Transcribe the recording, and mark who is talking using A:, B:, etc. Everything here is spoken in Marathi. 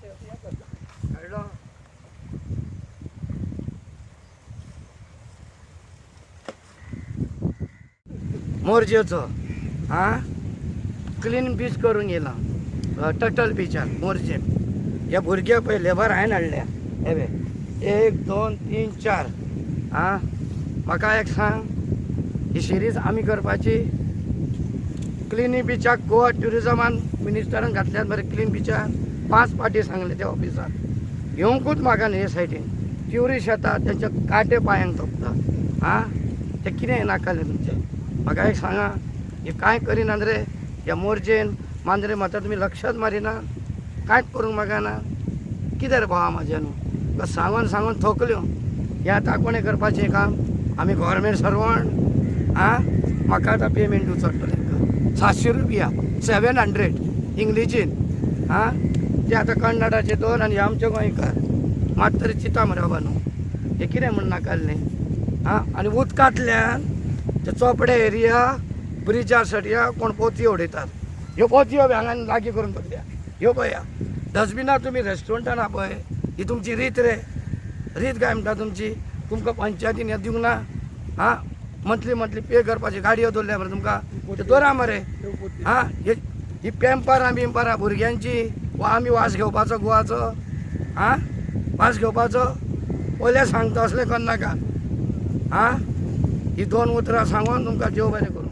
A: कळलं? मोरजेचं क्लीन बीच करून गेला टटल बीचार मोरजे. हे भुरगे पळय लेबर हांवें हाडल्या हे बे 1 2 3 4 म्हाका एक सांग ही सिरीज आमी करपाची क्लीन बीचाक गोवा ट्युरिजमान मिनिस्टरान घातल्यात बरें. क्लीन बीचार 5 पाटी सांगले त्या ऑफिसाक येवंकूच म्हाका न्ही हे सायडीन ट्युरिस्ट येतात त्यांचे काटे पांयांक तोपता. ते कितें नाकालें तुमचें म्हाका एक सांगा. हे कांय करिना रे ह्या मोरजेन मांद्रे मात्र तुमी लक्षात मारिना कांयच करूंक मेळना. कितें रे भावा म्हाजें न्हू सांगून सांगून थकल्यो. हें आतां कोणें करपाचें काम आमी गव्हर्मेंट सर्वंट. म्हाका आतां पेमेंट दिवचो पडटलें 700 रुपया 700 इंग्लिशीन. ते आतां कन्नडाचे 2 आनी हे आमचे गोंयकार मात तरी चिता मरे बाबा न्हू हें कितें म्हण नाकाल्लें. आनी उदकांतल्यान ते चोपडे एरिया ब्रिजार सडया कोण पोतयो उडयतात. ह्यो पोतयो हांगा लागीं करून दवरल्या. ह्यो पळया डस्टबिनां तुमी रेस्टॉरंटान आहा पळय ही तुमची रीत रे. रीत काय म्हणटा तुमची. तुमकां पंचायतीन हें दिवंक ना. मंथली पे करपाची गाडयो दवरल्या मरे तुमकां ते दवरा मरे. ही पेंपरां बिंपरां भुरग्यांची वा आमी वास घेवपाचो गोवाचो वास घेवपाचो पयले सांगता असलें करनाका. ही 2 उतरां सांगून तुमकां देव बरें करूं.